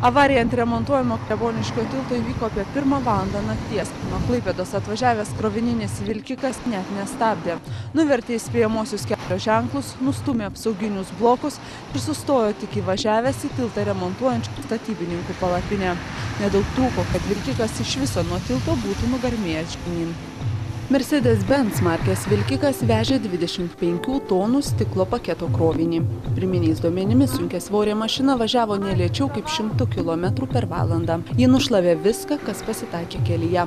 Avarija ant remontuojamo Kleboniškio tilto įvyko apie 1 valandą nakties. Nuo Klaipėdos atvažiavęs krovininis vilkikas net nestabdė. Nuvertė įspėjamosius kelio ženklus, nustūmė apsauginius blokus ir sustojo tik įvažiavęs į tiltą remontuojančių statybininkų palapinę. Nedaug trūko, kad vilkikas iš viso nuo tilto būtų nugarmėjęs žemyn. Mercedes-Benz markės vilkikas vežė 25 tonų stiklo paketo krovinį. Pirminiais duomenimis sunkiasvorė mašina važiavo ne lėčiau kaip 100 km per valandą. Ji nušlavė viską, kas pasitaikė kelyje.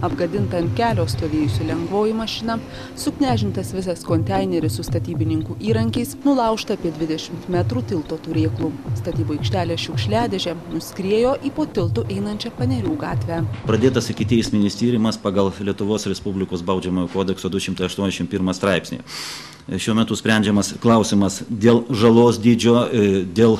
Apgadinta ant kelio stovėjusi lengvoji mašina, suknežintas visas konteineris su statybininkų įrankiais, nulaužta apie 20 metrų tilto turėklų. Statybų aikštelė šiukšliadėžė nuskriejo į po tiltų einančią Panerių gatvę. Pradėtas ikiteisminis tyrimas pagal Lietuvos Respublikos Baudžiamojo kodekso 281 straipsnį. Šiuo metu sprendžiamas klausimas dėl žalos dydžio, dėl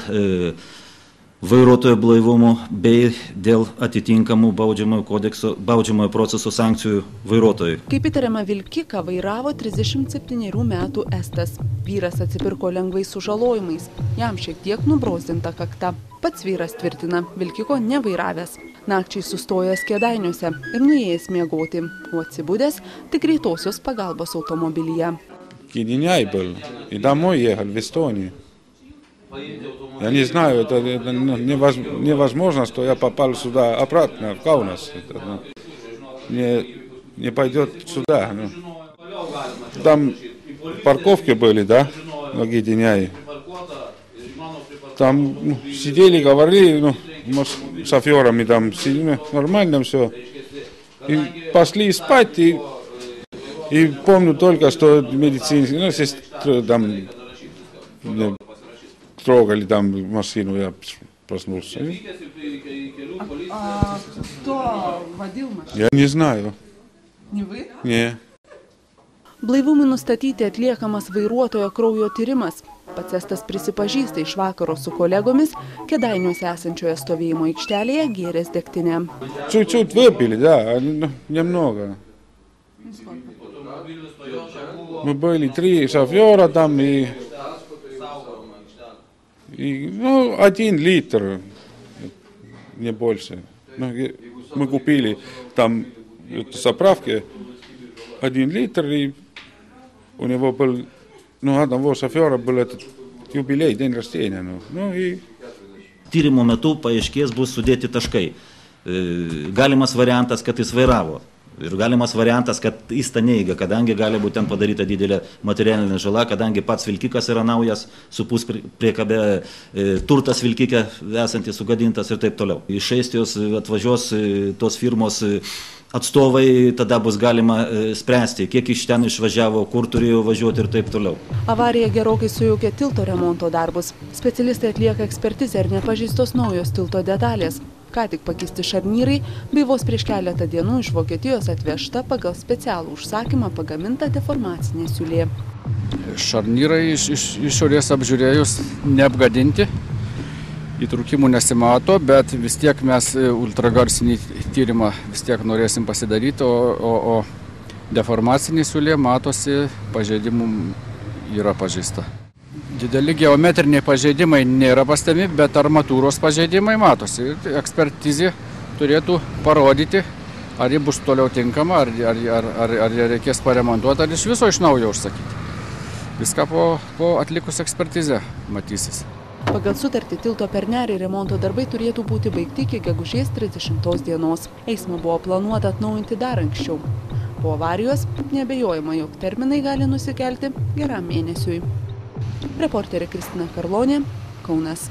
vairuotojo blaivumo bei dėl atitinkamų baudžiamojo proceso sankcijų vairuotojui. Kaip įtariama, vilkiką vairavo 37 metų estas. Vyras atsipirko lengvais sužalojimais. Jam šiek tiek nubrozdinta kakta. Pats vyras tvirtina, vilkiko nevairavęs. Nakčiai sustojęs Kėdainiuose ir nuėjęs miegoti, o atsibudęs tik greitosios pagalbos automobilyje. Кидиняй был, и домой ехал в Эстонию. Я не знаю, это невозможно, что я попал сюда обратно, в Каунас. Не пойдет сюда. Там парковки были, да, на Кидиняе. Там сидели, говорили, с шоферами, там нормально все. И пошли спать, и помню только, что медицинские, сестры там трогали там машину, я проснулся. А кто водил машину? Я не знаю. Не вы? Не. Blaivumui nustatyti atliekamas vairuotojo kraujo tyrimas. Pats estas prisipažįsta iš vakaro su kolegomis Kėdainiuose esančioje stovėjimo aikštelėje gėręs degtinę. Чуть-чуть выпили, да, немного. Мы были 3 шофера там и 1 литр, не больше. Мы купили там в заправке 1 литр, и у него был, одного шофера был этот юбилей, день рождения. Tyrimo metu paaiškės bus sudėti taškai. Galimas variantas, kad jis vairavo. Ir galimas variantas, kad jis tą neigia, kadangi gali būti ten padaryta didelė materialinė žala, kadangi pats vilkikas yra naujas, supus priekabė, turtas vilkike esantis sugadintas ir taip toliau. Iš Estijos atvažiuos tos firmos atstovai, tada bus galima spręsti, kiek iš ten išvažiavo, kur turėjo važiuoti ir taip toliau. Avarija gerokai sujaukė tilto remonto darbus. Specialistai atlieka ekspertizę ir nepažeistos naujos tilto detalės. Ką tik pakeisti šarnyrai, bei vos prieš keletą dienų iš Vokietijos atvežta pagal specialų užsakymą pagaminta deformacinė siūlė. Šarnyrai išorės apžiūrėjus neapgadinti, įtrūkimų nesimato, bet vis tiek mes ultragarsinį tyrimą vis tiek norėsim pasidaryti, o deformacinė siūlė matosi, pažeidimų yra pažeista. Dideli geometriniai pažeidimai nėra pastebimi, bet armatūros pažeidimai matosi. Ekspertizė turėtų parodyti, ar ji bus toliau tinkama, ar reikės paremontuoti, ar iš viso iš naujo užsakyti. Viską po atlikus ekspertizę matysis. Pagal sutartį tilto per Nerį remonto darbai turėtų būti baigti iki gegužės 30 dienos. Eismą buvo planuota atnaujinti dar anksčiau. Po avarijos neabejojama, jog terminai gali nusikelti geram mėnesiui. Reporterė Kristina Karlonė, Kaunas.